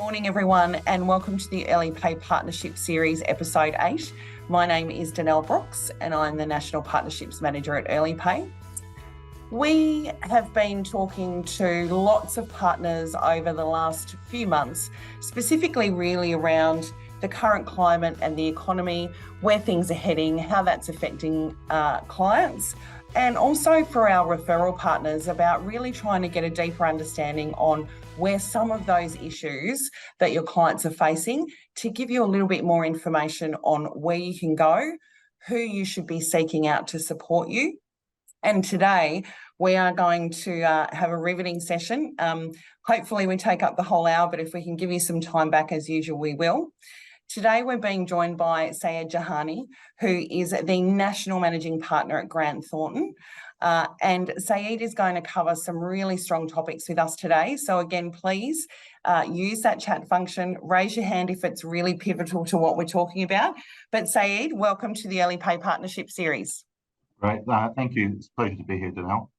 morning, everyone, and welcome to the Early Pay Partnership Series, Episode 8. My name is Danelle Brooks, and I'm the National Partnerships Manager at Early Pay. We have been talking to lots of partners over the last few months, specifically really around the current climate and the economy, where things are heading, how that's affecting clients, and also for our referral partners about really trying to get a deeper understanding on where some of those issues that your clients are facing, to give you a little bit more information on where you can go, who you should be seeking out to support you. And today we are going to have a riveting session. Hopefully we take up the whole hour, but if we can give you some time back as usual, we will. Today we're being joined by Sayed Jahani, who is the National Managing Partner at Grant Thornton. And Sayed is going to cover some really strong topics with us today. So again, please use that chat function, raise your hand if it's really pivotal to what we're talking about. But Sayed, welcome to the Early Pay Partnership Series. Great, thank you. It's a pleasure to be here, Danelle.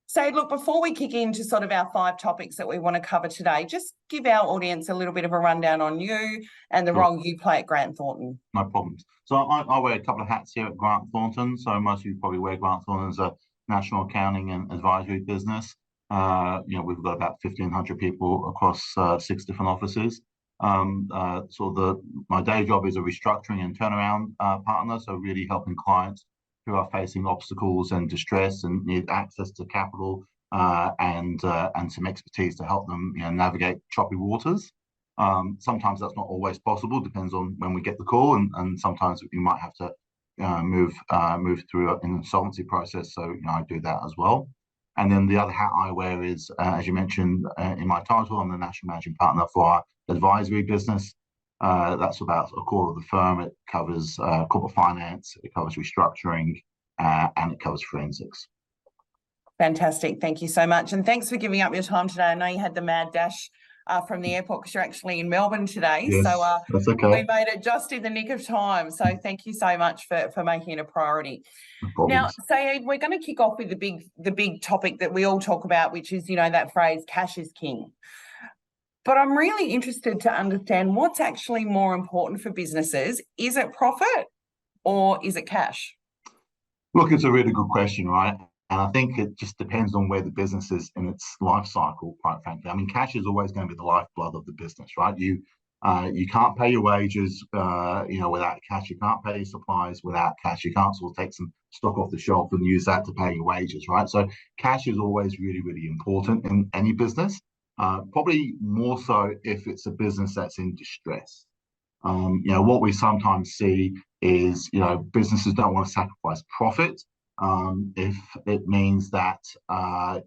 So look, before we kick into sort of our 5 topics that we want to cover today, just give our audience a little bit of a rundown on you and the role you play at Grant Thornton. No problems. So I wear a couple of hats here at Grant Thornton. So most of you probably wear Grant Thornton as a national accounting and advisory business. We've got about 1,500 people across 6 different offices. My day job is a restructuring and turnaround partner, so really helping clients who are facing obstacles and distress and need access to capital and some expertise to help them navigate choppy waters. Sometimes that's not always possible, depends on when we get the call, and sometimes we might have to move through an insolvency process, so I do that as well. And then the other hat I wear is, as you mentioned in my title, I'm the National Managing Partner for our advisory business. That's about a quarter of the firm. It covers corporate finance, it covers restructuring, and it covers forensics. Fantastic. Thank you so much. And thanks for giving up your time today. I know you had the mad dash from the airport because you're actually in Melbourne today. Yes, so that's okay. We made it just in the nick of time. So thank you so much for making it a priority. No now, Sayed, we're going to kick off with the big topic that we all talk about, which is, that phrase, cash is king. But I'm really interested to understand what's actually more important for businesses. Is it profit or is it cash? Look, it's a really good question, right? And I think it just depends on where the business is in its life cycle, quite frankly. I mean, cash is always going to be the lifeblood of the business, right? You can't pay your wages, without cash. You can't pay your suppliers without cash. You can't sort of take some stock off the shelf and use that to pay your wages, right? So cash is always really, really important in any business. Probably more so if it's a business that's in distress. What we sometimes see is, businesses don't want to sacrifice profit if it means that,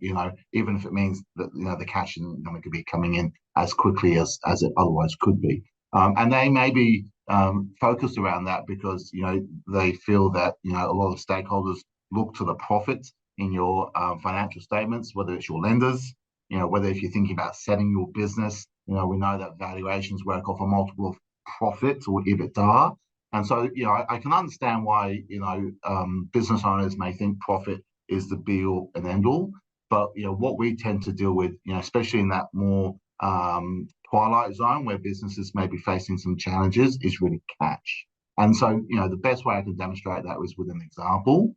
even if it means that, the cash isn't going to be coming in as quickly as it otherwise could be. And they may be focused around that because, they feel that, a lot of stakeholders look to the profit in your financial statements, whether it's your lenders, whether if you're thinking about setting your business, we know that valuations work off a multiple of profit or EBITDA. And so, I can understand why, business owners may think profit is the be all and end all. But, what we tend to deal with, especially in that more twilight zone where businesses may be facing some challenges, is really cash. And so, the best way I can demonstrate that was with an example.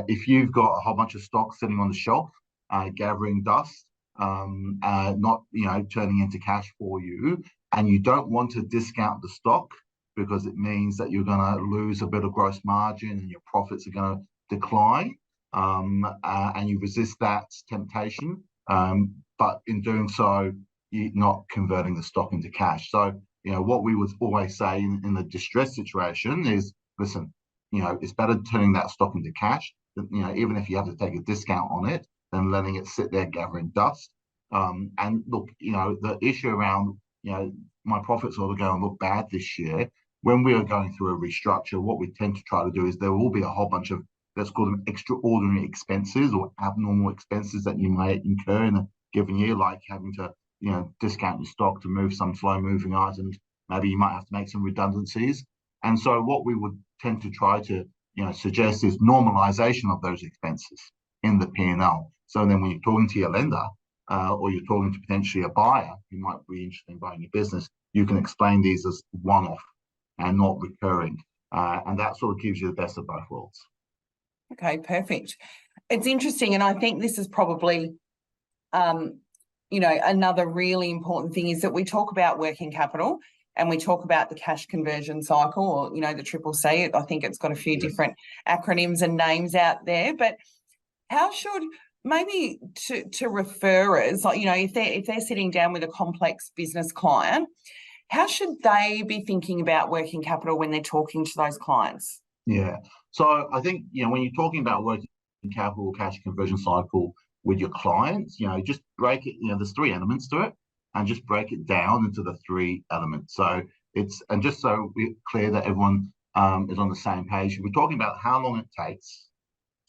If you've got a whole bunch of stock sitting on the shelf, gathering dust, not turning into cash for you, and you don't want to discount the stock because it means that you're going to lose a bit of gross margin and your profits are going to decline, and you resist that temptation, but in doing so you're not converting the stock into cash. So what we would always say in the distress situation is, listen, it's better turning that stock into cash, even if you have to take a discount on it, than letting it sit there gathering dust. And look, the issue around, my profits are going to look bad this year. When we are going through a restructure, what we tend to try to do is there will be a whole bunch of, let's call them extraordinary expenses or abnormal expenses that you may incur in a given year, like having to, discount your stock to move some slow moving items. Maybe you might have to make some redundancies. And so what we would tend to try to, suggest is normalization of those expenses in the P&L. So then when you're talking to your lender, or you're talking to potentially a buyer who might be interested in buying your business, you can explain these as one-off and not recurring. And that sort of gives you the best of both worlds. Okay, perfect. It's interesting, and I think this is probably, another really important thing is that we talk about working capital and we talk about the cash conversion cycle, or, the triple C. I think it's got a few different acronyms and names out there, but how should maybe to referrers, like, if they're sitting down with a complex business client, how should they be thinking about working capital when they're talking to those clients? Yeah. So I think, when you're talking about working capital, cash conversion cycle with your clients, just break it, there's 3 elements to it, and just break it down into the 3 elements. So and just so we're clear that everyone is on the same page, we're talking about how long it takes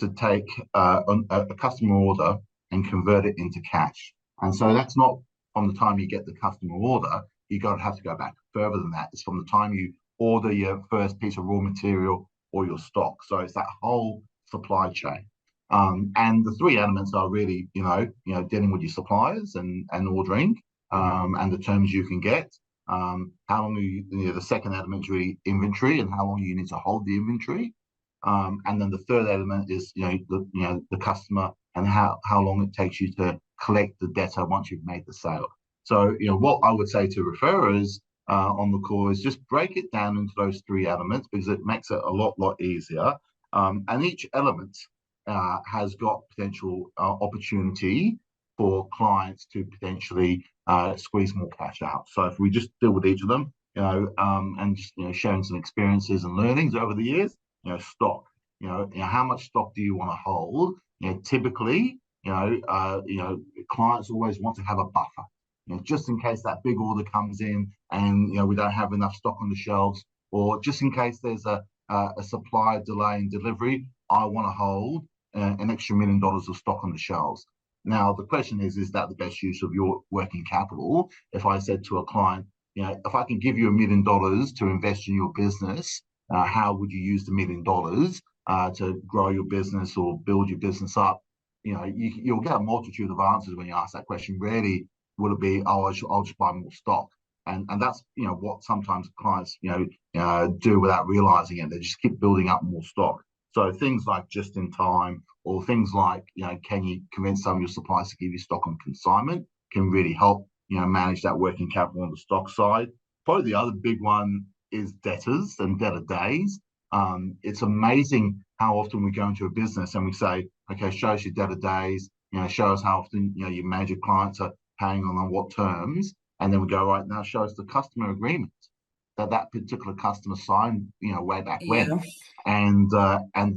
to take a customer order and convert it into cash. And so that's not from the time you get the customer order. You're going to have to go back further than that. It's from the time you order your first piece of raw material or your stock. So it's that whole supply chain. And the 3 elements are really, dealing with your suppliers and ordering, and the terms you can get. How long the second element is really inventory, and how long you need to hold the inventory. And then the third element is, the customer, and how long it takes you to collect the debtor once you've made the sale. So, what I would say to referrers on the call is just break it down into those 3 elements, because it makes it a lot easier. And each element has got potential opportunity for clients to potentially squeeze more cash out. So if we just deal with each of them, and just sharing some experiences and learnings over the years, stock. How much stock do you want to hold? Typically, clients always want to have a buffer. Just in case that big order comes in and we don't have enough stock on the shelves, or just in case there's a supply delay in delivery, I want to hold an extra $1 million of stock on the shelves. Now the question is that the best use of your working capital? If I said to a client, if I can give you $1 million to invest in your business, how would you use the $1 million to grow your business or build your business up? You'll get a multitude of answers when you ask that question. Rarely will it be, I'll just buy more stock. And that's what sometimes clients do without realizing it. They just keep building up more stock. So things like just in time, or things like can you convince some of your suppliers to give you stock on consignment, can really help manage that working capital on the stock side. Probably the other big one is debtors and debtor days. It's amazing how often we go into a business and we say, okay, show us your debtor days, show us how often your major clients are paying on what terms, and then we go, right, now show us the customer agreement that particular customer signed way back when. And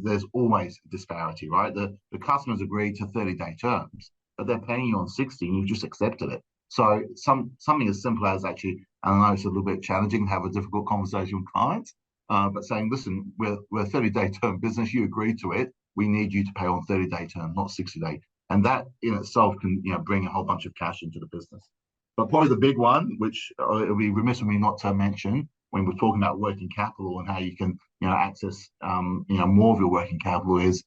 there's always a disparity, right? The customers agreed to 30-day terms, but they're paying you on 60 and you just accepted it. So something as simple as actually, and I know it's a little bit challenging to have a difficult conversation with clients, but saying, listen, we're a 30-day term business, you agreed to it, we need you to pay on 30-day term, not 60-day. And that in itself can bring a whole bunch of cash into the business. But probably the big one, which it would be remiss of me not to mention when we're talking about working capital and how you can access more of your working capital, is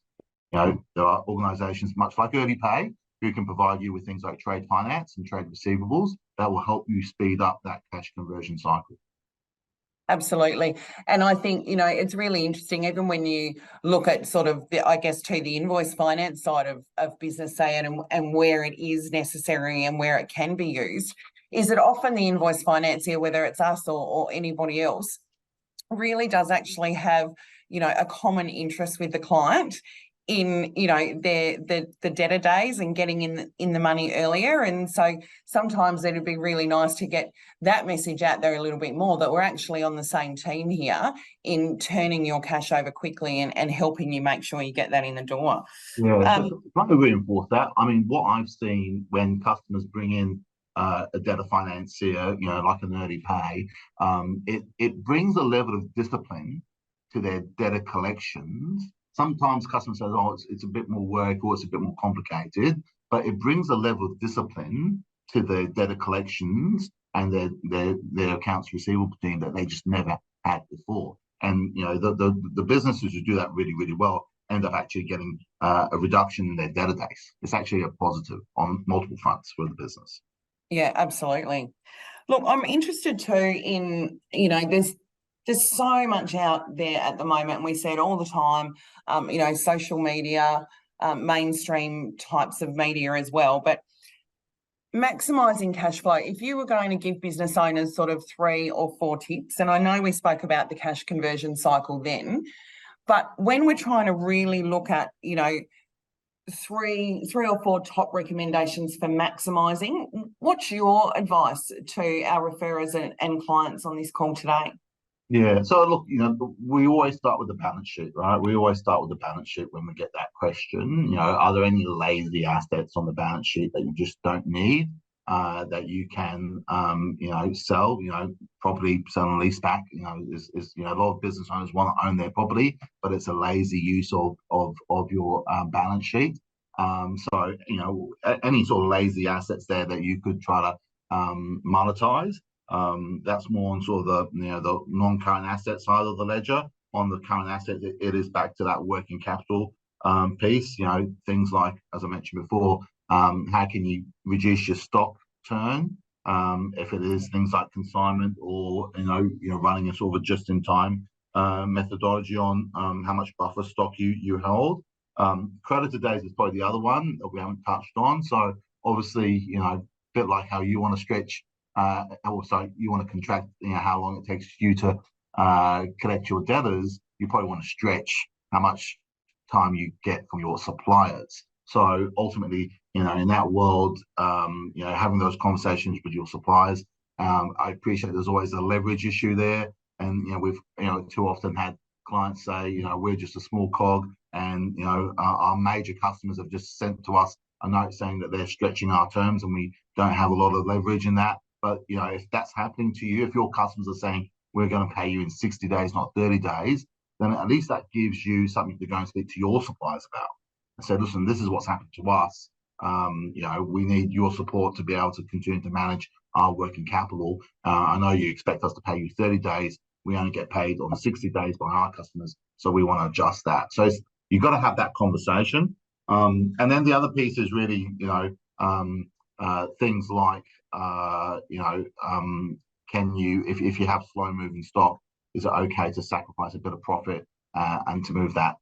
there are organizations much like Early Pay who can provide you with things like trade finance and trade receivables that will help you speed up that cash conversion cycle. Absolutely. And I think, it's really interesting, even when you look at sort of the invoice finance side of business, say, and where it is necessary and where it can be used, is that often the invoice financier, whether it's us or anybody else, really does actually have, a common interest with the client in the debtor days and getting in the money earlier. And so sometimes it'd be really nice to get that message out there a little bit more, that we're actually on the same team here in turning your cash over quickly and helping you make sure you get that in the door. Yeah, trying to reinforce that. I mean, what I've seen when customers bring in a debtor financier, like an Early Pay, it brings a level of discipline to their debtor collections. Sometimes customers say, oh, it's a bit more work, or it's a bit more complicated, but it brings a level of discipline to the debtor collections and their accounts receivable team that they just never had before. And the businesses who do that really, really well end up actually getting a reduction in their debtor days. It's actually a positive on multiple fronts for the business. Yeah, absolutely. Look, I'm interested too in, there's so much out there at the moment, and we see it all the time, social media, mainstream types of media as well. But maximising cash flow, if you were going to give business owners sort of 3 or 4 tips, and I know we spoke about the cash conversion cycle then, but when we're trying to really look at, three or 4 top recommendations for maximising, what's your advice to our referrers and clients on this call today? Yeah, so look, we always start with the balance sheet, right? We always start with the balance sheet when we get that question. Are there any lazy assets on the balance sheet that you just don't need, that you can, sell? Property sell and lease back. Is a lot of business owners want to own their property, but it's a lazy use of your balance sheet. So any sort of lazy assets there that you could try to monetize. That's more on sort of the non-current asset side of the ledger. On the current asset, it is back to that working capital piece. Things like, as I mentioned before, how can you reduce your stock turn? If it is things like consignment or running a sort of a just-in-time methodology on how much buffer stock you hold. Creditor days is probably the other one that we haven't touched on. So obviously, a bit like how you want to stretch. Also, you want to contract, how long it takes you to collect your debtors. You probably want to stretch how much time you get from your suppliers. So ultimately, in that world, having those conversations with your suppliers, I appreciate there's always a leverage issue there, and we've too often had clients say, we're just a small cog, and our major customers have just sent to us a note saying that they're stretching our terms, and we don't have a lot of leverage in that. But if that's happening to you, if your customers are saying we're going to pay you in 60 days, not 30 days, then at least that gives you something to go and speak to your suppliers about and say, listen, this is what's happened to us. We need your support to be able to continue to manage our working capital. I know you expect us to pay you 30 days. We only get paid on 60 days by our customers, so we want to adjust that. So you've got to have that conversation. And then the other piece is really, things like, can you, if you have slow moving stock, is it okay to sacrifice a bit of profit and to move that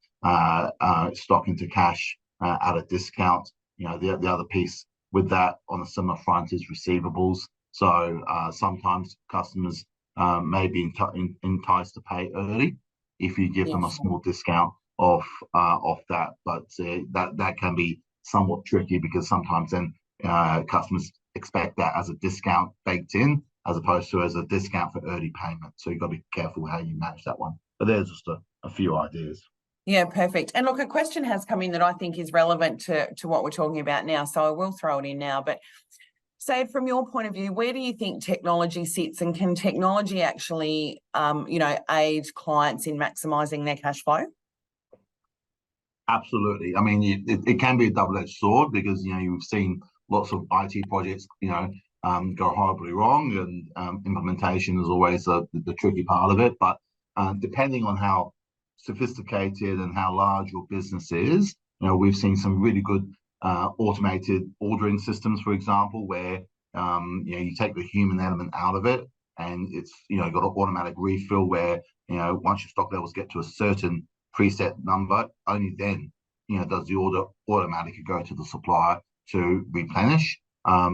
stock into cash at a discount? The other piece with that on a similar front is receivables. So sometimes customers may be enticed to pay early if you give them a small discount off that, but that can be somewhat tricky because sometimes then customers expect that as a discount baked in as opposed to as a discount for early payment. So you've got to be careful how you manage that one. But there's just a few ideas. Yeah, perfect. And look, a question has come in that I think is relevant to what we're talking about now, so I will throw it in now. But say, from your point of view, where do you think technology sits, and can technology actually, aid clients in maximising their cash flow? Absolutely. I mean, it can be a double-edged sword because you've seen lots of IT projects go horribly wrong, and implementation is always the tricky part of it. But depending on how sophisticated and how large your business is, we've seen some really good automated ordering systems, for example, where you take the human element out of it, and it's got an automatic refill where once your stock levels get to a certain preset number, only then does the order automatically go to the supplier to replenish.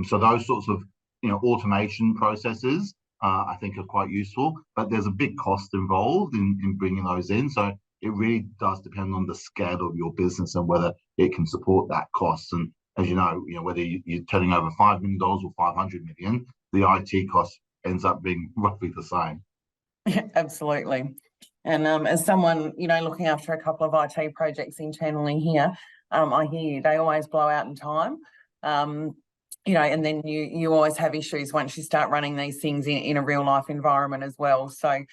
So those sorts of automation processes I think are quite useful, but there's a big cost involved in bringing those in. So it really does depend on the scale of your business and whether it can support that cost. And as you know, whether you're turning over $5 million or 500 million, the IT cost ends up being roughly the same. Yeah, absolutely. And as someone, looking after a couple of IT projects internally here, I hear you, they always blow out in time. And then you always have issues once you start running these things in a real life environment as well. So,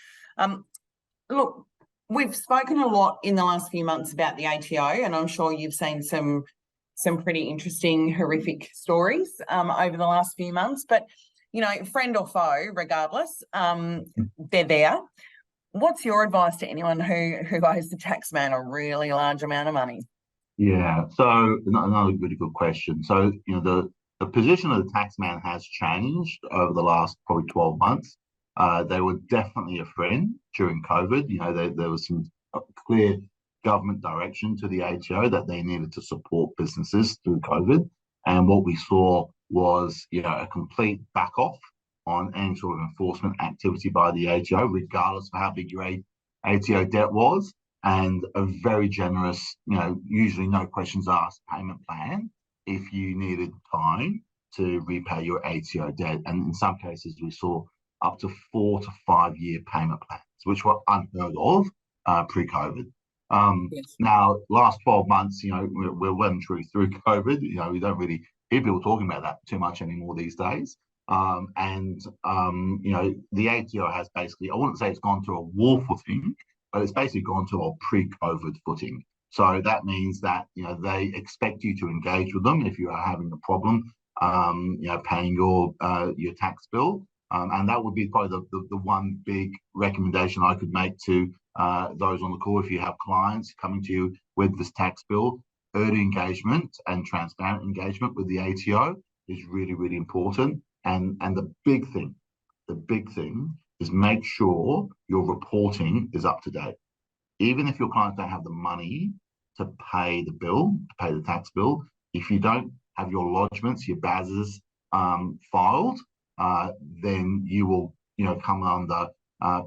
look, we've spoken a lot in the last few months about the ATO, and I'm sure you've seen some pretty interesting, horrific stories over the last few months. But, friend or foe, regardless, they're there. What's your advice to anyone who owes the tax man a really large amount of money? Yeah, so another really good question. So, the position of the tax man has changed over the last probably 12 months. They were definitely a friend during COVID. There was some clear government direction to the ATO that they needed to support businesses through COVID. And what we saw was, a complete back off on any sort of enforcement activity by the ATO, regardless of how big your ATO debt was, and a very generous, usually no questions asked payment plan if you needed time to repay your ATO debt. And in some cases, we saw up to 4 to 5 year payment plans, which were unheard of pre-COVID. Yes. Now, last 12 months, we're well and truly through COVID. We don't really hear people talking about that too much anymore these days. The ATO has basically, I wouldn't say it's gone to a war footing, but it's basically gone to a pre-COVID footing. So that means that they expect you to engage with them if you are having a problem, paying your tax bill, and that would be probably the one big recommendation I could make to those on the call. If you have clients coming to you with this tax bill, early engagement and transparent engagement with the ATO is really, really important. And the big thing is make sure your reporting is up to date. Even if your clients don't have the money to pay the bill, to pay the tax bill, if you don't have your lodgements, your BASs filed, then you will, come under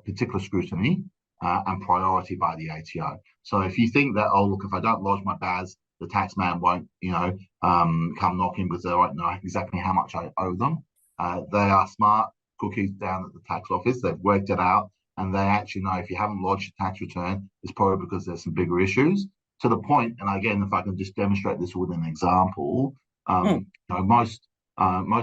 particular scrutiny and priority by the ATO. So if you think that, oh, look, if I don't lodge my BAS, the tax man won't, come knocking because they won't know exactly how much I owe them. They are smart cookies down at the tax office. They've worked it out, and they actually know if you haven't lodged a tax return, it's probably because there's some bigger issues. To the point, and again, if I can just demonstrate this with an example, most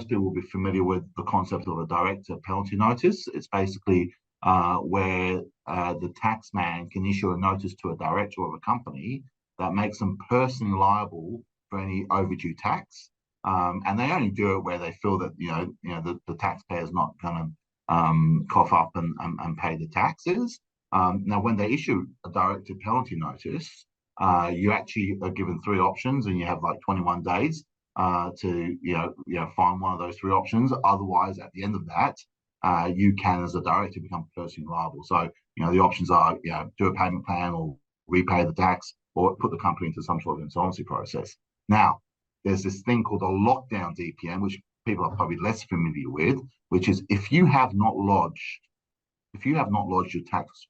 people will be familiar with the concept of a director penalty notice. It's basically where the tax man can issue a notice to a director of a company that makes them personally liable for any overdue tax. And they only do it where they feel that the taxpayer is not going to cough up and pay the taxes. Now, when they issue a directed penalty notice, you actually are given 3 options, and you have like 21 days to find one of those 3 options. Otherwise, at the end of that, you can, as a director, become personally liable. So the options are do a payment plan, or repay the tax, or put the company into some sort of insolvency process. Now, there's this thing called a lockdown DPN, which people are probably less familiar with, which is if you have not lodged your tax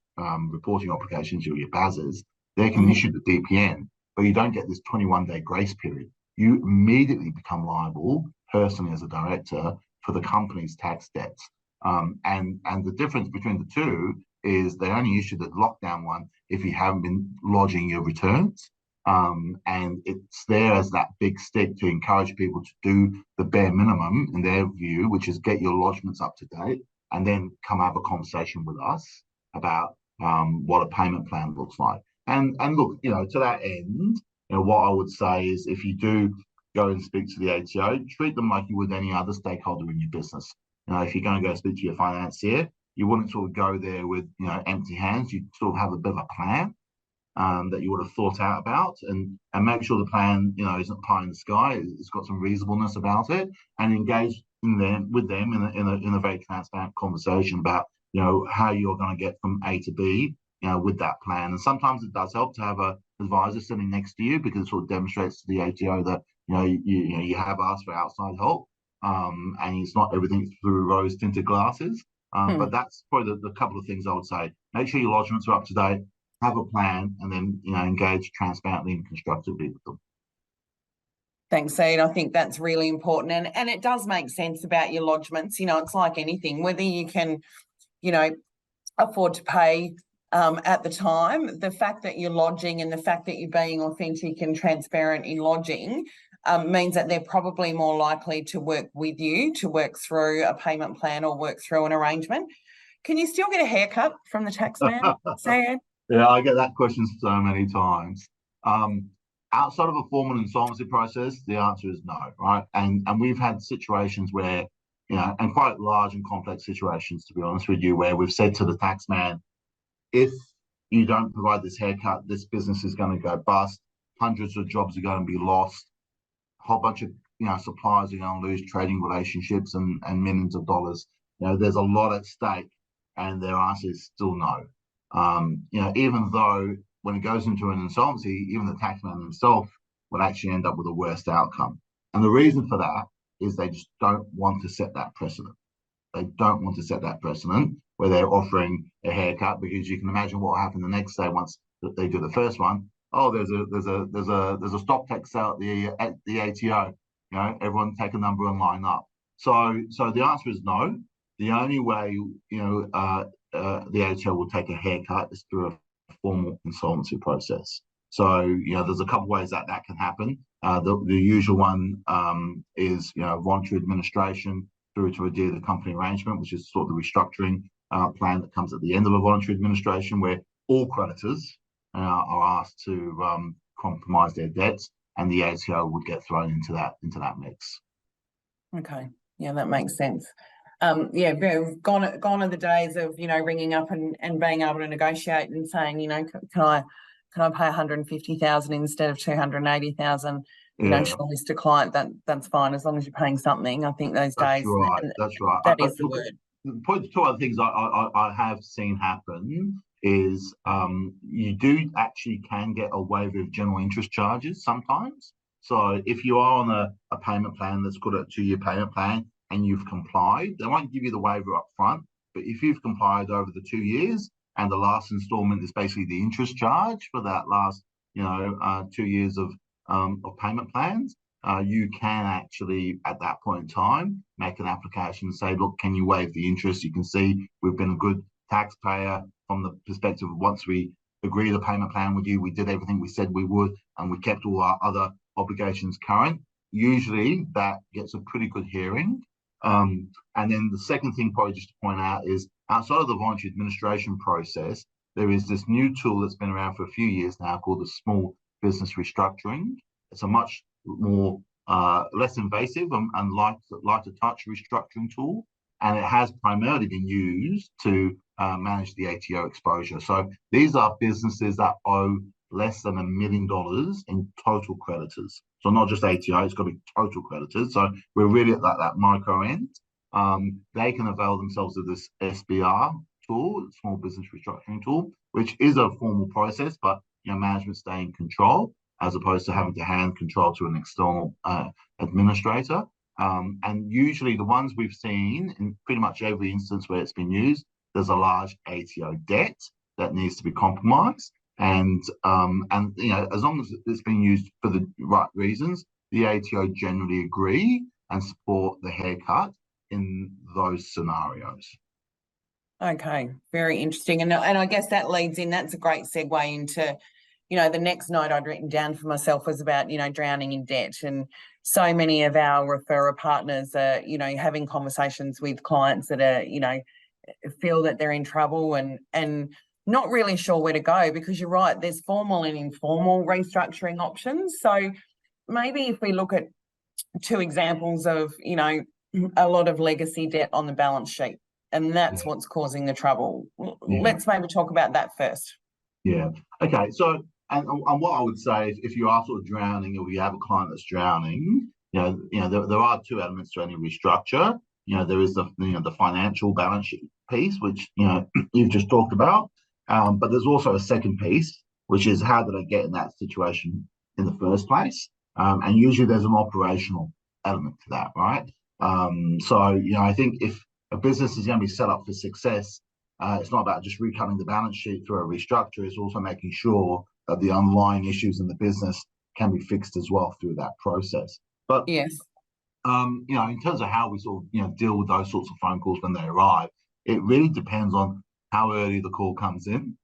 reporting obligations or your BASs, they can issue the DPN, but you don't get this 21-day grace period. You immediately become liable personally as a director for the company's tax debts. And the difference between the two is they only issue the lockdown one if you haven't been lodging your returns. And it's there as that big stick to encourage people to do the bare minimum in their view, which is get your lodgements up to date, and then come have a conversation with us about what a payment plan looks like. And look, to that end, what I would say is if you do go and speak to the ATO, treat them like you would any other stakeholder in your business. If you're going to go speak to your financier, you wouldn't sort of go there with empty hands. You'd sort of have a bit of a plan that you would have thought out about, and make sure the plan isn't pie in the sky. It's got some reasonableness about it, and engage with them in a very transparent conversation about how you're going to get from A to B with that plan. And sometimes it does help to have a advisor sitting next to you, because it sort of demonstrates to the ATO that you have asked for outside help, and it's not everything through rose tinted glasses. But that's probably the couple of things I would say. Make sure your lodgements are up to date, have a plan, and then engage transparently and constructively with them. Thanks, Ed. I think that's really important, and it does make sense about your lodgements. It's like anything, whether you can afford to pay at the time, the fact that you're lodging and the fact that you're being authentic and transparent in lodging means that they're probably more likely to work with you to work through a payment plan or work through an arrangement. Can you still get a haircut from the tax man, Ed? Yeah, I get that question so many times. Outside of a formal insolvency process, the answer is no, right? And we've had situations where, and quite large and complex situations, to be honest with you, where we've said to the tax man, if you don't provide this haircut, this business is going to go bust. Hundreds of jobs are going to be lost. A whole bunch of suppliers are going to lose trading relationships and millions of dollars. There's a lot at stake, and their answer is still no. Even though when it goes into an insolvency, even the taxman himself would actually end up with the worst outcome. And the reason for that is they just don't want to set that precedent. They don't want to set that precedent where they're offering a haircut, because you can imagine what will happen the next day once they do the first one. Oh, there's a stop text out at the ATO. Everyone take a number and line up. So the answer is no. The only way the ATO will take a haircut is through a formal insolvency process. So there's a couple ways that can happen. The usual one is voluntary administration through to a deed of company arrangement, which is sort of the restructuring plan that comes at the end of a voluntary administration, where all creditors are asked to compromise their debts, and the ATO would get thrown into that mix. Okay, yeah, that makes sense. Gone are the days of ringing up and being able to negotiate and saying, can I pay 150,000 instead of 280,000? Surely to client that's fine as long as you're paying something. I think those days. That's right. That is the word. Two other things I have seen happen is you do actually can get a waiver of general interest charges sometimes. So if you are on a payment plan that's called a 2-year payment plan and you've complied, they won't give you the waiver up front. But if you've complied over the 2 years and the last installment is basically the interest charge for that last 2 years of payment plans, you can actually at that point in time make an application and say, look, can you waive the interest? You can see we've been a good taxpayer from the perspective of once we agreed a payment plan with you, we did everything we said we would, and we kept all our other obligations current. Usually that gets a pretty good hearing. And then the second thing probably just to point out is outside of the voluntary administration process, there is this new tool that's been around for a few years now called the small business restructuring. It's a much more less invasive and lighter touch restructuring tool, and it has primarily been used to manage the ATO exposure. So these are businesses that owe less than $1 million in total creditors. So not just ATO, it's got to be total creditors. So we're really at that micro end. They can avail themselves of this SBR tool, small business restructuring tool, which is a formal process, but management stay in control as opposed to having to hand control to an external administrator. And usually the ones we've seen in pretty much every instance where it's been used, there's a large ATO debt that needs to be compromised. And as long as it's being used for the right reasons, the ATO generally agree and support the haircut in those scenarios. Okay, very interesting. And I guess that leads in, that's a great segue into, the next note I'd written down for myself was about, drowning in debt. And so many of our referrer partners are, having conversations with clients that are, feel that they're in trouble and not really sure where to go, because you're right, there's formal and informal restructuring options. So maybe if we look at 2 examples of, a lot of legacy debt on the balance sheet, and that's what's causing the trouble. Let's maybe talk about that first. Yeah. Okay. So, and what I would say is, if you are sort of drowning, or you have a client that's drowning, there are 2 elements to any restructure. There is the financial balance sheet piece, which you've just talked about, but there's also a second piece, which is how did I get in that situation in the first place? And usually there's an operational element to that, right? So I think if a business is going to be set up for success, it's not about just recutting the balance sheet through a restructure. It's also making sure that the underlying issues in the business can be fixed as well through that process. But yes, in terms of how we sort of deal with those sorts of phone calls when they arrive, it really depends on how early the call comes in,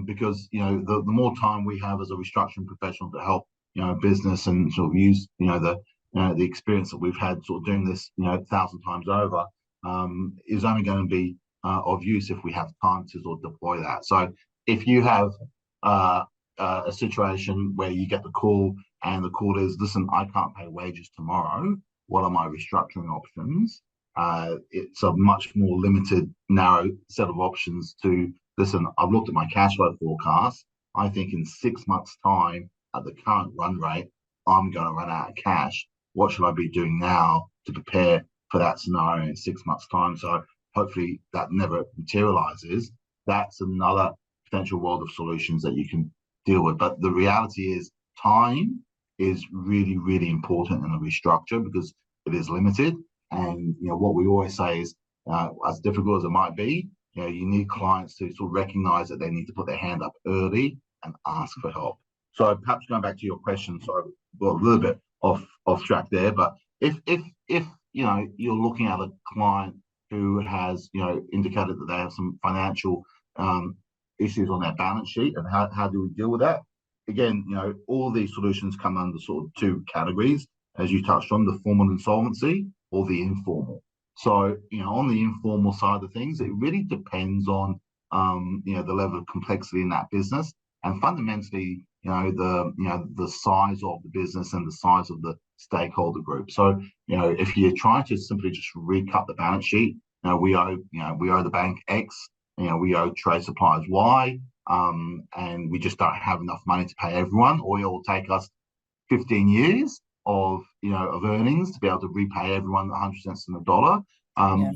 because the more time we have as a restructuring professional to help business and sort of use the experience that we've had sort of doing this 1,000 times over, is only going to be of use if we have time to sort of deploy that. So if you have a situation where you get the call and the call is, listen, I can't pay wages tomorrow, what are my restructuring options? It's a much more limited, narrow set of options to listen, I've looked at my cash flow forecast. I think in 6 months' time, at the current run rate, I'm going to run out of cash. What should I be doing now to prepare for that scenario in 6 months' time? So hopefully that never materializes. That's another potential world of solutions that you can deal with. But the reality is time is really, really important in a restructure because it is limited. And what we always say is, as difficult as it might be, you need clients to sort of recognize that they need to put their hand up early and ask for help. So perhaps going back to your question, sorry, well, a little bit off track there, but if you're looking at a client who has indicated that they have some financial issues on their balance sheet, and how do we deal with that? Again, all these solutions come under sort of two categories, as you touched on, the formal insolvency or the informal. So, on the informal side of things, it really depends on, the level of complexity in that business, and fundamentally, the size of the business and the size of the stakeholder group. So, if you're trying to simply just recut the balance sheet, we owe the bank X, we owe trade suppliers Y, and we just don't have enough money to pay everyone, or it will take us 15 years of earnings to be able to repay everyone 100 cents on the dollar.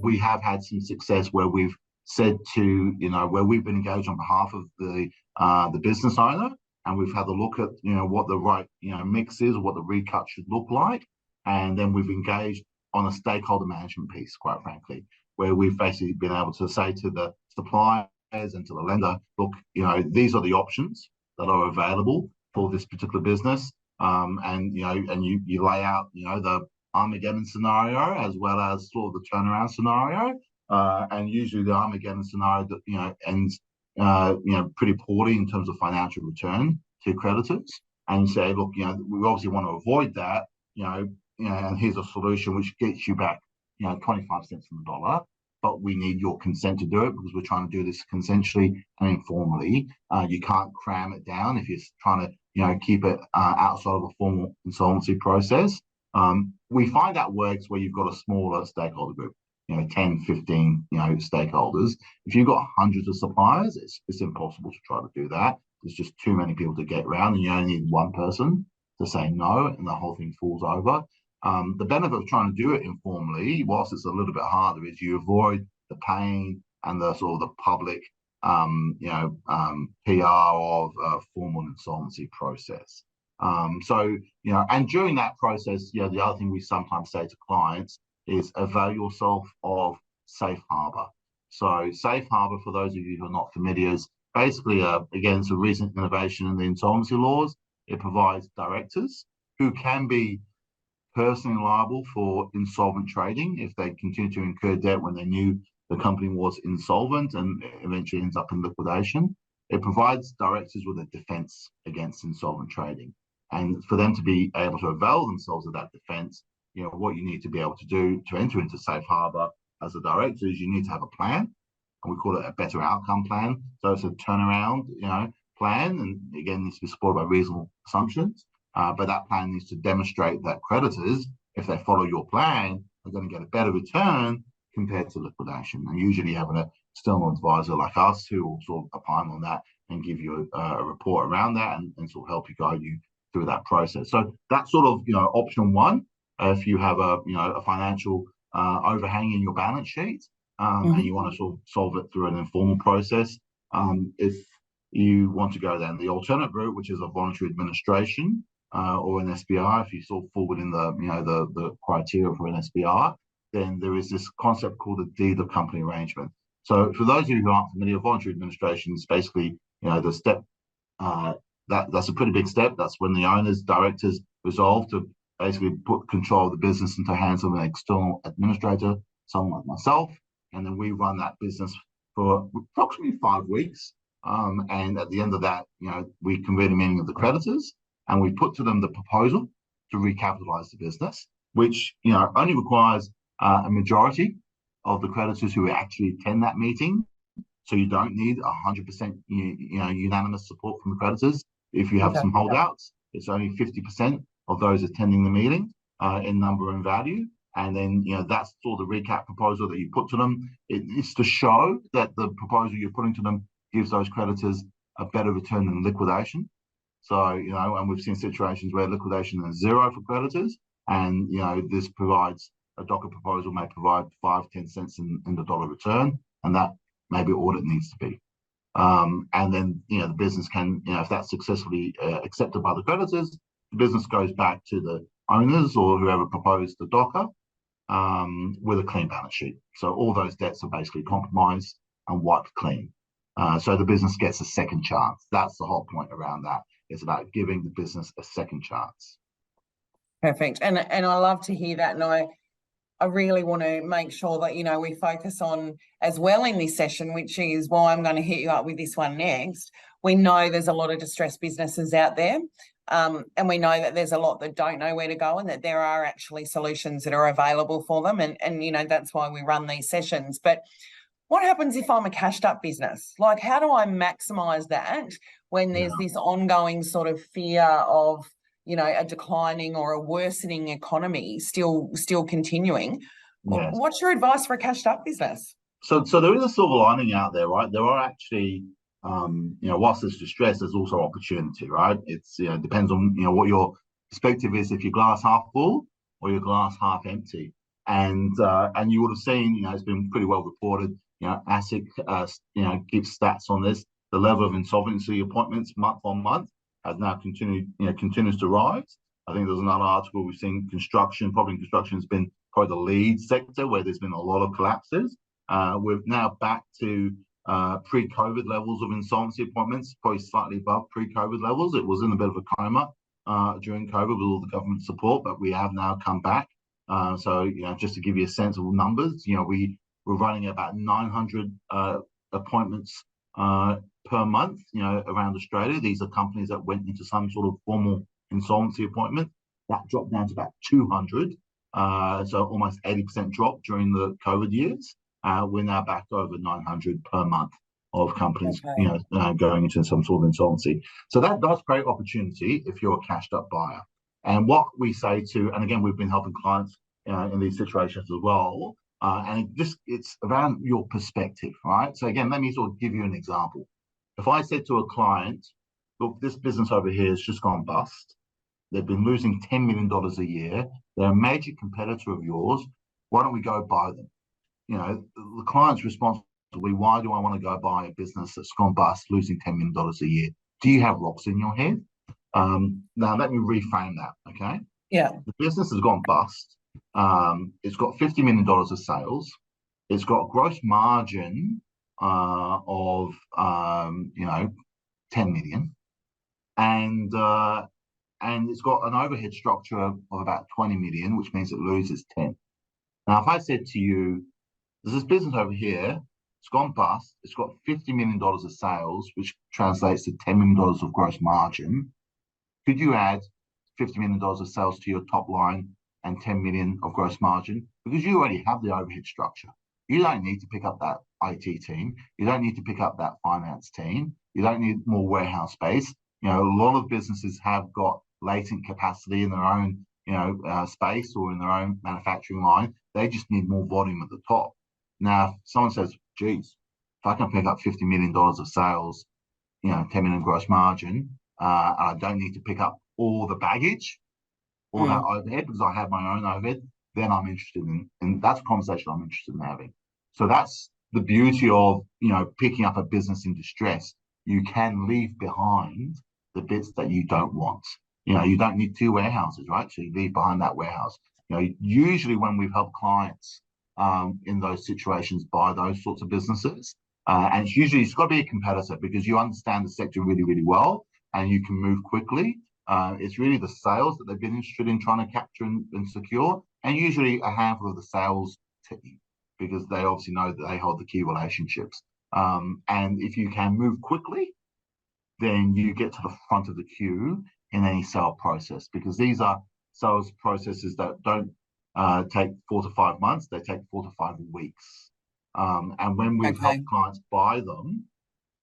We have had some success where we've said to where we've been engaged on behalf of the business owner, and we've had a look at what the right mix is, or what the recut should look like, and then we've engaged on a stakeholder management piece, quite frankly, where we've basically been able to say to the suppliers and to the lender, look, these are the options that are available for this particular business. And you lay out the Armageddon scenario as well as sort of the turnaround scenario, and usually the Armageddon scenario that ends pretty poorly in terms of financial return to creditors, and say, look, we obviously want to avoid that, and here's a solution which gets you back 25 cents on the dollar, but we need your consent to do it because we're trying to do this consensually and informally. You can't cram it down if you're trying to keep it outside of a formal insolvency process. We find that works where you've got a smaller stakeholder group, 10, 15, stakeholders. If you've got hundreds of suppliers, it's impossible to try to do that. There's just too many people to get around, and you only need one person to say no, and the whole thing falls over. The benefit of trying to do it informally, whilst it's a little bit harder, is you avoid the pain and the sort of the public, PR of a formal insolvency process. And during that process, the other thing we sometimes say to clients is avail yourself of safe harbor. So safe harbor, for those of you who are not familiar, is basically, again, it's a recent innovation in the insolvency laws. It provides directors who can be personally liable for insolvent trading if they continue to incur debt when they knew the company was insolvent and eventually ends up in liquidation. It provides directors with a defense against insolvent trading. And for them to be able to avail themselves of that defense, what you need to be able to do to enter into safe harbor as a director is you need to have a plan, and we call it a better outcome plan. So it's a turnaround, plan, and again, needs to be supported by reasonable assumptions. But that plan needs to demonstrate that creditors, if they follow your plan, are going to get a better return compared to liquidation. And usually having an external advisor like us who will sort of opine on that and give you a report around that and sort of help you guide you through that process. So that's sort of option one. If you have a financial overhang in your balance sheet, and you want to sort of solve it through an informal process. If you want to go down the alternate route, which is a voluntary administration, or an SBR, if you sort of fall within the criteria for an SBR, then there is this concept called a deed of company arrangement. So for those of you who aren't familiar, voluntary administration is basically the step that's a pretty big step. That's when the owners, directors resolve to basically put control of the business into the hands of an external administrator, someone like myself, and then we run that business for approximately 5 weeks. And at the end of that, we convene a meeting of the creditors, and we put to them the proposal to recapitalize the business, which only requires a majority of the creditors who actually attend that meeting. So you don't need 100% unanimous support from the creditors. If you have some holdouts, it's only 50% of those attending the meeting in number and value. And then that's sort of the recap proposal that you put to them. It is to show that the proposal you're putting to them gives those creditors a better return than liquidation. So, and we've seen situations where liquidation is zero for creditors, and, this provides a DOCA proposal may provide 5-10 cents in the dollar return, and that may be all it needs to be. And then, the business can, if that's successfully accepted by the creditors, the business goes back to the owners or whoever proposed the DOCA with a clean balance sheet. So all those debts are basically compromised and wiped clean. So the business gets a second chance. That's the whole point around that. It's about giving the business a second chance. Perfect. And I love to hear that. And I really want to make sure that, we focus on as well in this session, which is why I'm going to hit you up with this one next. We know there's a lot of distressed businesses out there. And we know that there's a lot that don't know where to go, and that there are actually solutions that are available for them. And that's why we run these sessions. But what happens if I'm a cashed up business? Like, how do I maximize that when there's this ongoing sort of fear of, a declining or a worsening economy still continuing? Yes. What's your advice for a cashed up business? So there is a silver lining out there, right? There are actually, whilst there's distress, there's also opportunity, right? It's, depends on, what your perspective is, if you're glass half full or you're glass half empty. And you would have seen, it's been pretty well reported, ASIC, gives stats on this. The level of insolvency appointments month on month has now continues to rise. I think there's another article we've seen property construction has been probably the lead sector where there's been a lot of collapses. We're now back to pre-COVID levels of insolvency appointments, probably slightly above pre-COVID levels. It was in a bit of a coma during COVID with all the government support, but we have now come back. So, just to give you a sense of numbers, we're running about 900 appointments per month, around Australia. These are companies that went into some sort of formal insolvency appointment. That dropped down to about 200, so almost 80% drop during the COVID years. We're now back over 900 per month of companies, going into some sort of insolvency. So that does create opportunity if you're a cashed up buyer. And what we say to, and again, we've been helping clients in these situations as well. And it's around your perspective, right? So again, let me sort of give you an example. If I said to a client, look, this business over here has just gone bust. They've been losing $10 million a year. They're a major competitor of yours. Why don't we go buy them? The client's response will be, why do I want to go buy a business that's gone bust, losing $10 million a year? Do you have rocks in your head? Now, let me reframe that, okay? Yeah. The business has gone bust. It's got $50 million of sales. It's got gross margin of 10 million, and it's got an overhead structure of about 20 million, which means it loses 10. Now, if I said to you, there's this business over here, it's gone bust, it's got $50 million of sales, which translates to $10 million of gross margin. Could you add $50 million of sales to your top line and 10 million of gross margin? Because you already have the overhead structure. You don't need to pick up that IT team. You don't need to pick up that finance team. You don't need more warehouse space. A lot of businesses have got latent capacity in their own, space or in their own manufacturing line. They just need more volume at the top. Now, if someone says, geez, if I can pick up $50 million of sales, 10 million gross margin, I don't need to pick up all the baggage, all that overhead, because I have my own overhead, then I'm interested in that's a conversation I'm interested in having. So that's the beauty of, picking up a business in distress. You can leave behind the bits that you don't want. You don't need 2 warehouses, right? So you leave behind that warehouse. Usually when we've helped clients in those situations buy those sorts of businesses, and it's got to be a competitor because you understand the sector really, really well and you can move quickly. It's really the sales that they've been interested in trying to capture and secure, and usually a handful of the sales team, because they obviously know that they hold the key relationships. And if you can move quickly, then you get to the front of the queue in any sale process, because these are sales processes that don't take 4 to 5 months, they take 4 to 5 weeks. And when we've helped clients buy them,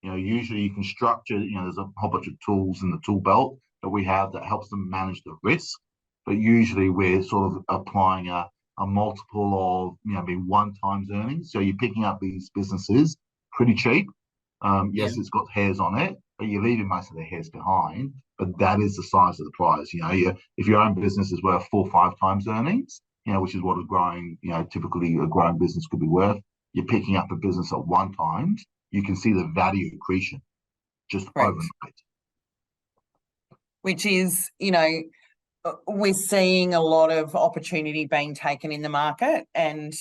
usually you can structure, there's a whole bunch of tools in the tool belt that we have that helps them manage the risk. But usually we're sort of applying a multiple of, maybe 1 times earnings. So you're picking up these businesses pretty cheap, Yes, it's got hairs on it, but you're leaving most of the hairs behind. But that is the size of the prize. If your own business is worth 4 or 5 times earnings, which is what typically a growing business could be worth, you're picking up a business at 1 times, you can see the value accretion just overnight. Which is, we're seeing a lot of opportunity being taken in the market. And,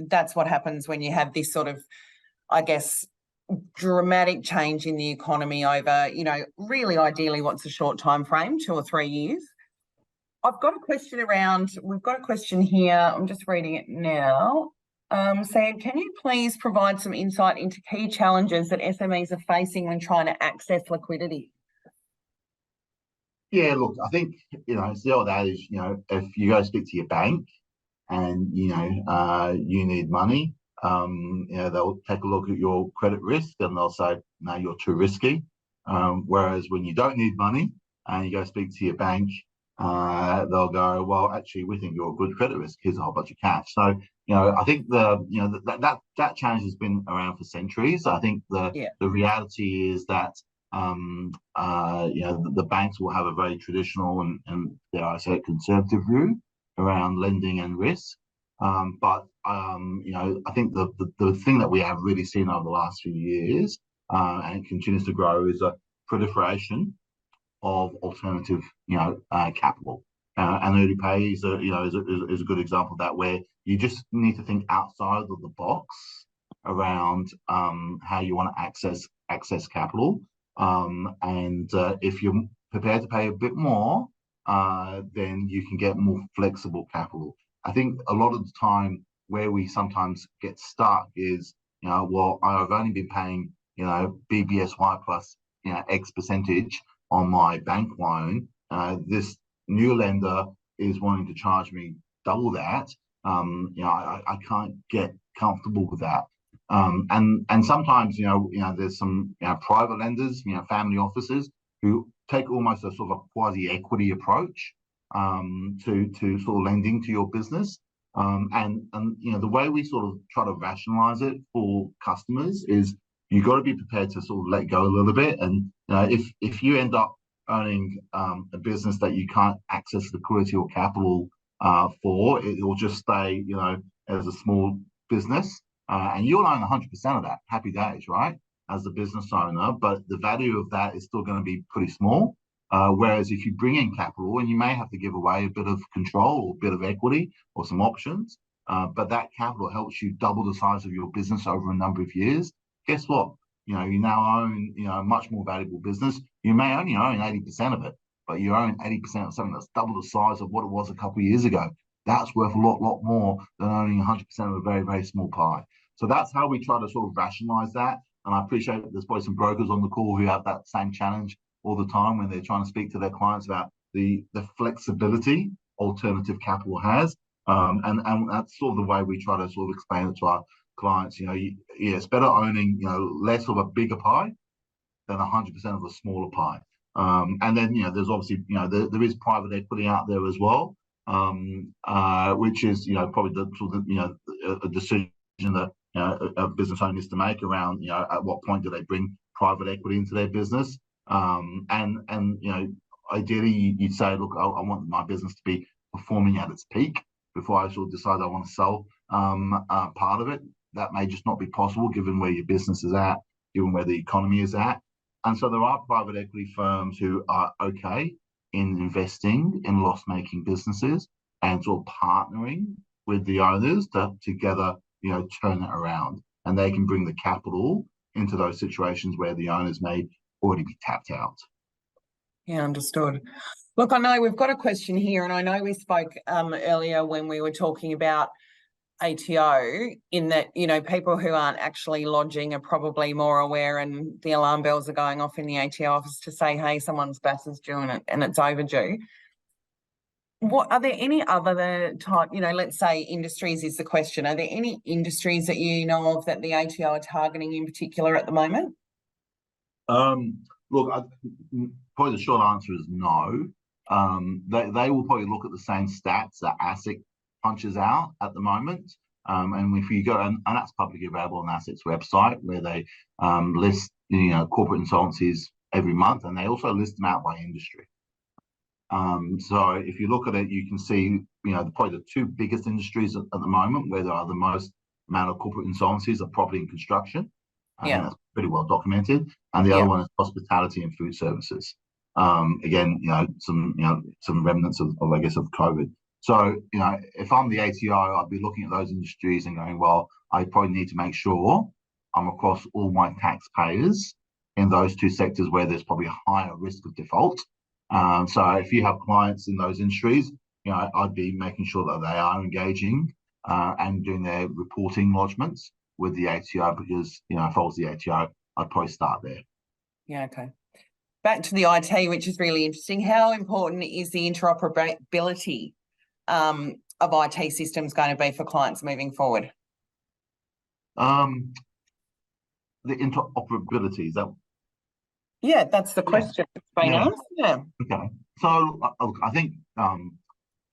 that's what happens when you have this sort of, I guess, dramatic change in the economy over, really ideally what's a short time frame, 2 or 3 years. We've got a question here. I'm just reading it now. Saying, can you please provide some insight into key challenges that SMEs are facing when trying to access liquidity? Yeah, look, I think, it's the old adage, if you go speak to your bank and, you need money, they'll take a look at your credit risk and they'll say, no, you're too risky. Whereas when you don't need money and you go speak to your bank, they'll go, well, actually, we think you're a good credit risk. Here's a whole bunch of cash. So, I think that challenge has been around for centuries. I think the reality is that the banks will have a very traditional and dare I say conservative view around lending and risk. But I think the thing that we have really seen over the last few years and it continues to grow is a proliferation of alternative capital. And Early Pay is a good example of that, where you just need to think outside of the box around how you want to access capital. And if you're prepared to pay a bit more, then you can get more flexible capital. I think a lot of the time where we sometimes get stuck is, well, I've only been paying, BBSY plus, X percentage on my bank loan. This new lender is wanting to charge me double that. I can't get comfortable with that. And sometimes, there's some private lenders, family offices who take almost a sort of a quasi-equity approach to sort of lending to your business. And the way we sort of try to rationalize it for customers is you've got to be prepared to sort of let go a little bit. And if you end up owning a business that you can't access liquidity or capital for, it will just stay, as a small business. And you'll own 100% of that. Happy days, right? As a business owner, but the value of that is still going to be pretty small. Whereas if you bring in capital, and you may have to give away a bit of control or a bit of equity or some options, but that capital helps you double the size of your business over a number of years. Guess what? You now own a much more valuable business. You may only own 80% of it, but you own 80% of something that's double the size of what it was a couple of years ago. That's worth a lot more than owning 100% of a very, very small pie. So that's how we try to sort of rationalize that. And I appreciate that there's probably some brokers on the call who have that same challenge all the time when they're trying to speak to their clients about the flexibility alternative capital has. And that's sort of the way we try to sort of explain it to our clients. It's better owning, less of a bigger pie than 100% of a smaller pie. And then, there's obviously, there is private equity out there as well, which is, probably the sort of, a decision that, a business owner needs to make around, at what point do they bring private equity into their business. And ideally you'd say, look, I want my business to be performing at its peak before I sort of decide I want to sell part of it. That may just not be possible given where your business is at, given where the economy is at. And so there are private equity firms who are okay in investing in loss-making businesses and sort of partnering with the owners to together, turn it around. And they can bring the capital into those situations where the owners may already be tapped out. Yeah, understood. Look, I know we've got a question here, and I know we spoke earlier when we were talking about ATO, in that, people who aren't actually lodging are probably more aware, and the alarm bells are going off in the ATO office to say, hey, someone's BAS is due and it's overdue. What are there any other type, let's say industries is the question. Are there any industries that you know of that the ATO are targeting in particular at the moment? Look, probably the short answer is no. They will probably look at the same stats that ASIC punches out at the moment. And if you go, and that's publicly available on ASIC's website, where they list corporate insolvencies every month, and they also list them out by industry. So if you look at it, you can see probably the two biggest industries at the moment where there are the most amount of corporate insolvencies are property and construction. And that's pretty well documented. And the other one is hospitality and food services. Again, some remnants of I guess of COVID. So if I'm the ATO, I'd be looking at those industries and going, well, I probably need to make sure I'm across all my taxpayers in those two sectors where there's probably a higher risk of default. So if you have clients in those industries, I'd be making sure that they are engaging and doing their reporting lodgements with the ATO, because if I was the ATO, I'd probably start there. Yeah, okay. Back to the IT, which is really interesting. How important is the interoperability of IT systems going to be for clients moving forward? The interoperability, is that? Yeah, that's the question that's been asked. Yeah. Okay. So I think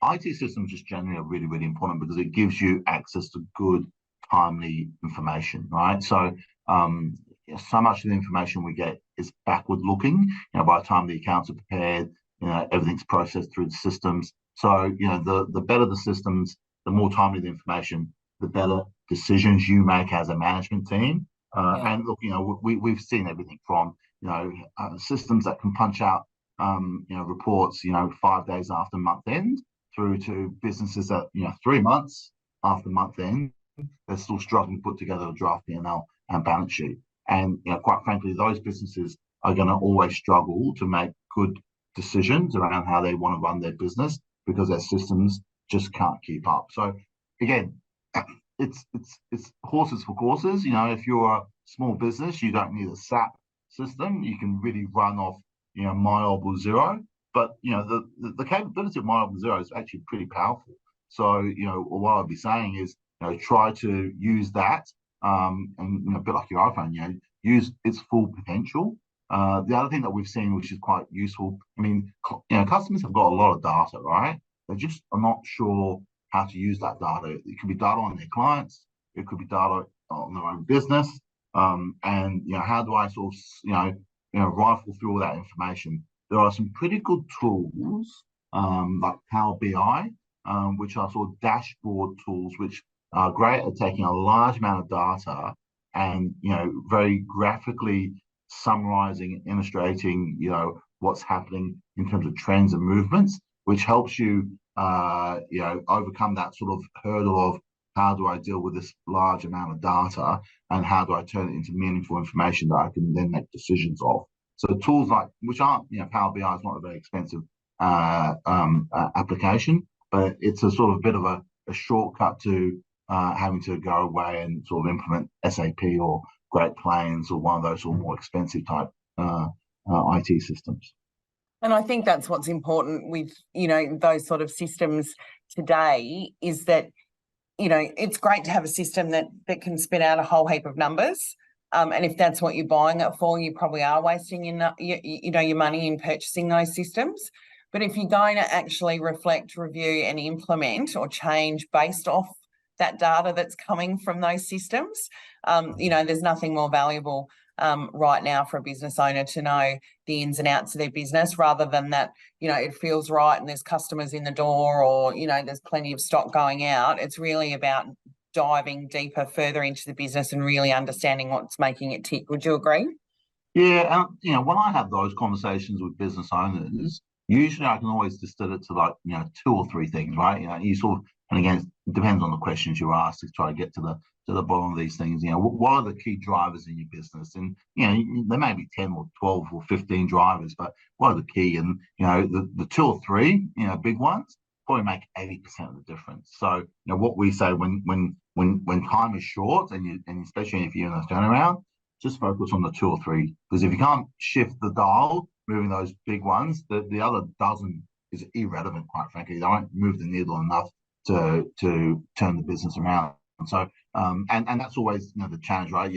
IT systems just generally are really, really important because it gives you access to good, timely information, right? So so much of the information we get is backward looking. By the time the accounts are prepared, everything's processed through the systems. So the better the systems, the more timely the information, the better decisions you make as a management team. And look, we've seen everything from systems that can punch out reports 5 days after month end, through to businesses that 3 months after month end, they're still struggling to put together a draft P&L and balance sheet. And quite frankly, those businesses are going to always struggle to make good decisions around how they want to run their business because their systems just can't keep up. So again, it's horses for courses. If you're a small business, you don't need a SAP system. You can really run off MyOrbital Xero. But the capability of MyOrbital Xero is actually pretty powerful. So what I'd be saying is try to use that, and a bit like your iPhone, use its full potential. The other thing that we've seen, which is quite useful, I mean, customers have got a lot of data, right? They just are not sure how to use that data. It could be data on their clients, it could be data on their own business, and how do I sort of rifle through all that information? There are some pretty good tools like Power BI, which are sort of dashboard tools, which are great at taking a large amount of data and very graphically summarizing, illustrating what's happening in terms of trends and movements, which helps you overcome that sort of hurdle of how do I deal with this large amount of data and how do I turn it into meaningful information that I can then make decisions of. So tools like, which aren't, Power BI is not a very expensive application, but it's a sort of bit of a shortcut to having to go away and sort of implement SAP or Great Plains or one of those sort of more expensive type IT systems. And I think that's what's important with, those sort of systems today is that, it's great to have a system that can spit out a whole heap of numbers. And if that's what you're buying it for, you probably are wasting your money in purchasing those systems. But if you're going to actually reflect, review and implement or change based off that data that's coming from those systems, there's nothing more valuable right now for a business owner to know the ins and outs of their business, rather than that, it feels right and there's customers in the door, or, there's plenty of stock going out. It's really about diving deeper, further into the business and really understanding what's making it tick. Would you agree? Yeah, when I have those conversations with business owners, usually I can always distill it to like, 2 or 3 things, right? You sort of, and again, it depends on the questions you ask to try to get to the bottom of these things. What are the key drivers in your business? And, there may be 10 or 12 or 15 drivers, but what are the key? And, the 2 or 3, big ones probably make 80% of the difference. So, what we say when time is short, and especially if you're in a turnaround, just focus on the 2 or 3, because if you can't shift the dial, moving those big ones, the other dozen is irrelevant, quite frankly. They won't move the needle enough to turn the business around. So, and that's always the challenge, right?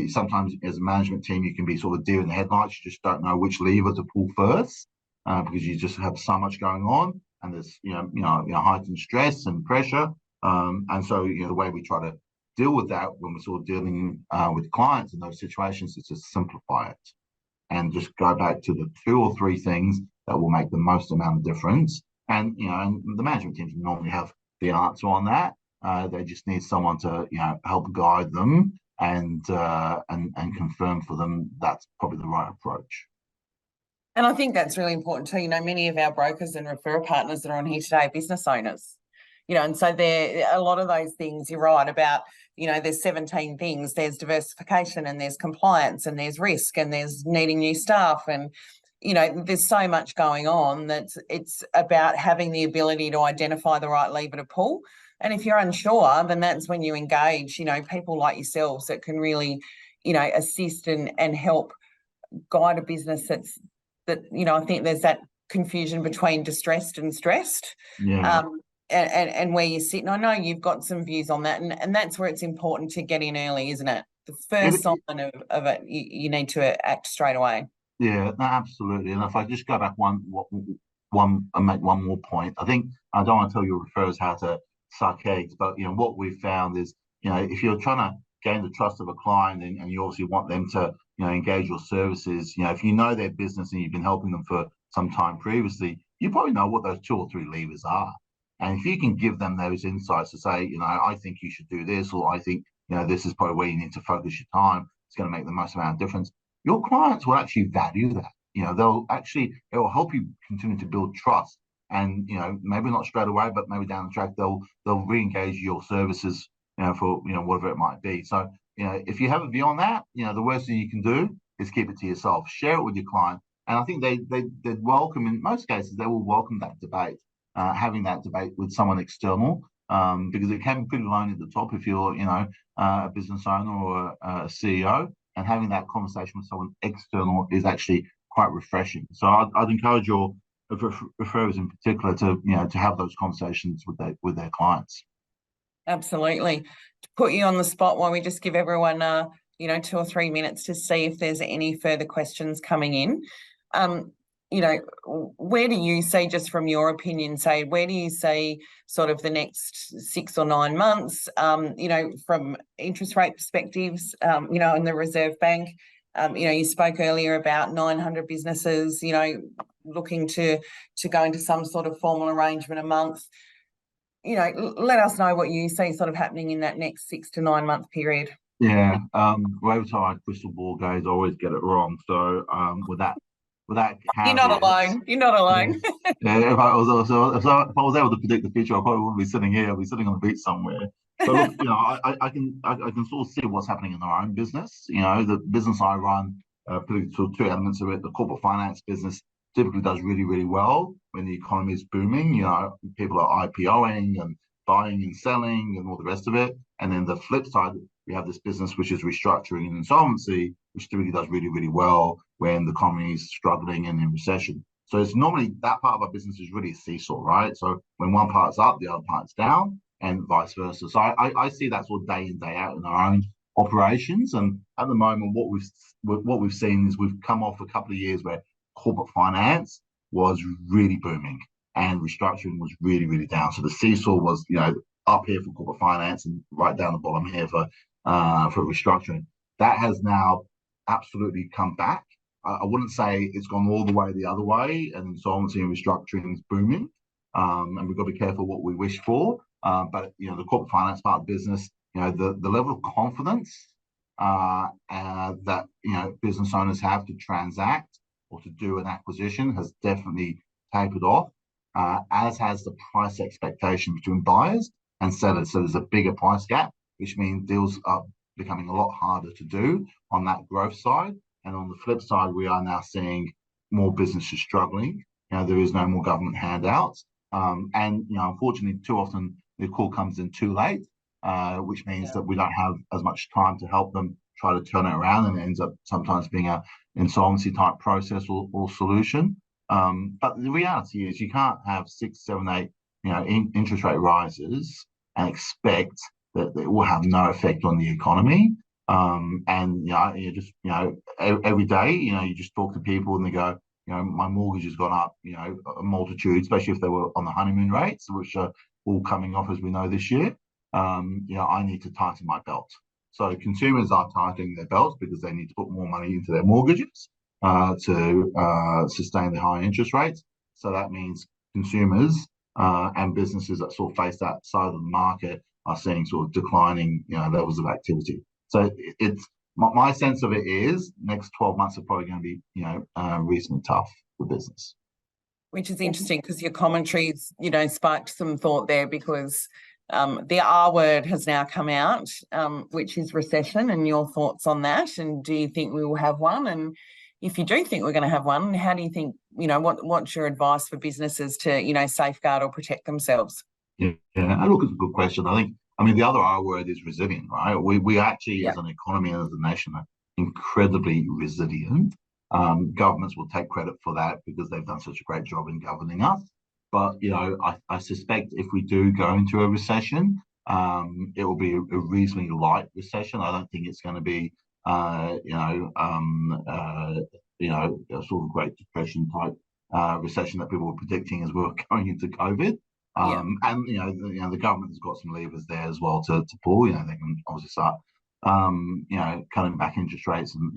Sometimes as a management team, you can be sort of deer in the headlights. You just don't know which lever to pull first, because you just have so much going on, and there's heightened stress and pressure. And so, the way we try to deal with that when we're sort of dealing with clients in those situations is to simplify it and just go back to the 2 or 3 things that will make the most amount of difference. And and the management teams normally have the answer on that. They just need someone to help guide them and confirm for them that's probably the right approach. And I think that's really important too. Many of our brokers and referral partners that are on here today are business owners. And so there a lot of those things you're right about. There's 17 things. There's diversification and there's compliance and there's risk and there's needing new staff and there's so much going on that it's about having the ability to identify the right lever to pull. And if you're unsure, then that's when you engage, people like yourselves that can really, assist and help guide a business that, I think there's that confusion between distressed and stressed. Yeah. And where you sit. And I know you've got some views on that. And that's where it's important to get in early, isn't it? The first sign of it, you need to act straight away. Yeah, no, absolutely. And if I just go back one and make one more point, I think I don't want to tell your referrers how to suck eggs, but what we've found is if you're trying to gain the trust of a client and you obviously want them to engage your services, if you know their business and you've been helping them for some time previously, you probably know what those 2 or 3 levers are. And if you can give them those insights to say, I think you should do this, or I think this is probably where you need to focus your time, it's going to make the most amount of difference. Your clients will actually value that. It will help you continue to build trust. And, maybe not straight away, but maybe down the track, they'll re-engage your services, for, whatever it might be. So, if you have a view on that, the worst thing you can do is keep it to yourself, share it with your client. And I think they'd welcome, in most cases, they will welcome that debate, having that debate with someone external, because it can be pretty lonely at the top if you're, a business owner or a CEO. And having that conversation with someone external is actually quite refreshing. So I'd encourage your referrers in particular to have those conversations with their clients. Absolutely. To put you on the spot, while we just give everyone 2 or 3 minutes to see if there's any further questions coming in. Where do you see, just from your opinion, where do you see sort of the next 6 or 9 months, from interest rate perspectives, in the Reserve Bank? You spoke earlier about 900 businesses, looking to go into some sort of formal arrangement a month. Let us know what you see sort of happening in that next 6 to 9 month period. Yeah. Every time my crystal ball goes, I always get it wrong. So with that You're not alone. You're not alone. Yeah, if I was able to predict the future, I probably wouldn't be sitting here. I'd be sitting on the beach somewhere. But look, I can sort of see what's happening in our own business. The business I run, particularly 2 elements of it. The corporate finance business typically does really, really well when the economy is booming. People are IPOing and buying and selling and all the rest of it. And then the flip side, we have this business which is restructuring and insolvency, which typically does really, really well when the economy is struggling and in recession. So it's normally that part of our business is really a seesaw, right? So when one part's up, the other part's down, and vice versa. So I see that sort of day in, day out in our own operations. And at the moment, what we've seen is we've come off a couple of years where corporate finance was really booming and restructuring was really, really down. So the seesaw was, up here for corporate finance and right down the bottom here for restructuring. That has now absolutely come back. I wouldn't say it's gone all the way the other way, and insolvency and restructuring is booming. And we've got to be careful what we wish for. But the corporate finance part of the business, the level of confidence that business owners have to transact or to do an acquisition has definitely tapered off, as has the price expectation between buyers and sellers. So there's a bigger price gap, which means deals are becoming a lot harder to do on that growth side. And on the flip side, we are now seeing more businesses struggling. There is no more government handouts. And unfortunately, too often the call comes in too late, which means that we don't have as much time to help them try to turn it around, and it ends up sometimes being an insolvency type process or solution. But the reality is you can't have 6, 7, 8, interest rate rises and expect that it will have no effect on the economy. And you just every day you just talk to people and they go, my mortgage has gone up, a multitude, especially if they were on the honeymoon rates, which are all coming off as we know this year, I need to tighten my belt. So consumers are tightening their belts because they need to put more money into their mortgages to sustain the high interest rates. So that means consumers and businesses that sort of face that side of the market are seeing sort of declining levels of activity. So it's my sense of it is next 12 months are probably going to be reasonably tough for business. Which is interesting because your commentaries sparked some thought there, because the R word has now come out, which is recession, and your thoughts on that. And do you think we will have one? And if you do think we're going to have one, how do you think, what's your advice for businesses to, safeguard or protect themselves? Yeah, look, it's a good question. The other R word is resilient, right? We actually, as an economy and as a nation, are incredibly resilient. Governments will take credit for that because they've done such a great job in governing us. But, I suspect if we do go into a recession, it will be a reasonably light recession. I don't think it's going to be, a sort of Great Depression type recession that people were predicting as we were going into COVID. And the government has got some levers there as well to pull. They can obviously start cutting back interest rates and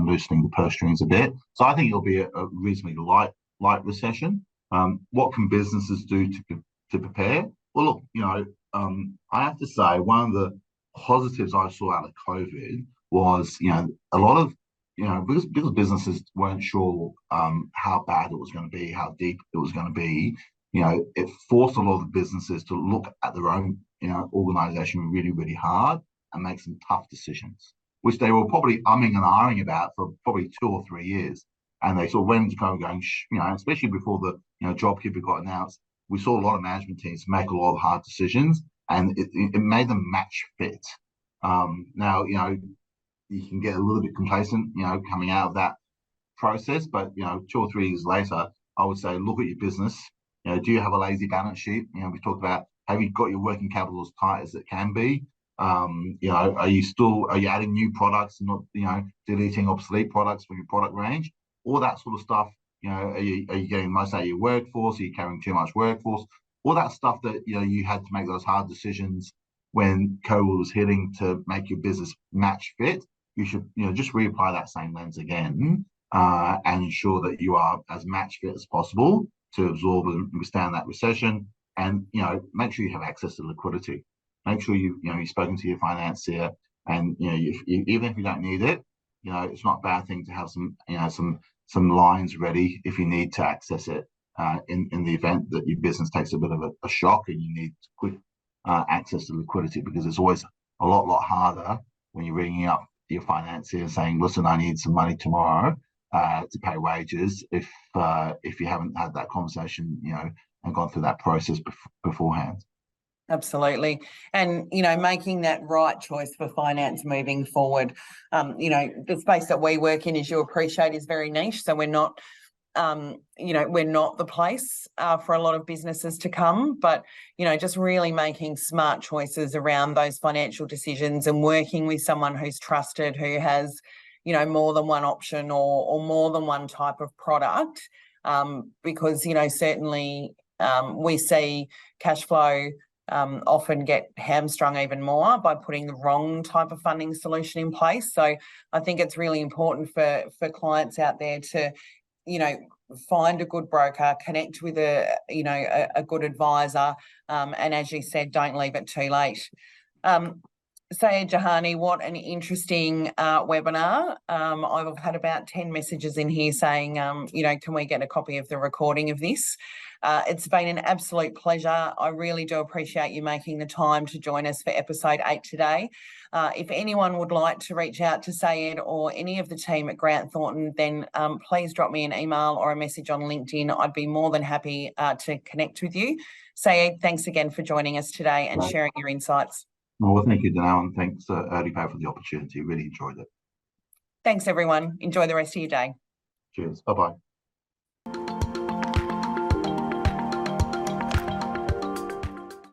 loosening the purse strings a bit. So I think it'll be a reasonably light recession. What can businesses do to prepare? Well, look, I have to say one of the positives I saw out of COVID was a lot of because businesses weren't sure how bad it was going to be, how deep it was going to be. It forced a lot of businesses to look at their own organization really, really hard and make some tough decisions, which they were probably umming and ahhing about for probably 2 or 3 years. And they sort of went into COVID going, especially before the JobKeeper got announced, we saw a lot of management teams make a lot of hard decisions, and it made them match fit. Now, you can get a little bit complacent, coming out of that process, but 2 or 3 years later, I would say look at your business. Do you have a lazy balance sheet? We talked about, have you got your working capital as tight as it can be? Are you adding new products and not deleting obsolete products from your product range? All that sort of stuff. Are you getting most out of your workforce? Are you carrying too much workforce? All that stuff that you had to make those hard decisions when COVID was hitting to make your business match fit. You should just reapply that same lens again and ensure that you are as match fit as possible to absorb and withstand that recession. And make sure you have access to liquidity. Make sure you've spoken to your financier, and even if you don't need it, it's not a bad thing to have some lines ready if you need to access it in the event that your business takes a bit of a shock and you need quick access to liquidity, because it's always a lot harder when you're ringing up your financier saying, listen, I need some money tomorrow to pay wages, if you haven't had that conversation and gone through that process beforehand. Absolutely. And, making that right choice for finance moving forward. The space that we work in, as you appreciate, is very niche. So we're not, we're not the place for a lot of businesses to come, but, just really making smart choices around those financial decisions and working with someone who's trusted, who has, more than one option or more than one type of product. Because, certainly we see cash flow often get hamstrung even more by putting the wrong type of funding solution in place. So I think it's really important for clients out there to, find a good broker, connect with a good advisor, and as you said, don't leave it too late. Sayed Jahani, what an interesting webinar. I've had about 10 messages in here saying, can we get a copy of the recording of this? It's been an absolute pleasure. I really do appreciate you making the time to join us for episode 8 today. If anyone would like to reach out to Sayed or any of the team at Grant Thornton, then please drop me an email or a message on LinkedIn. I'd be more than happy to connect with you. Sayed, thanks again for joining us today and sharing your insights. Well, thank you, Danelle, and thanks Earlypay for the opportunity. Really enjoyed it. Thanks, everyone. Enjoy the rest of your day. Cheers. Bye-bye.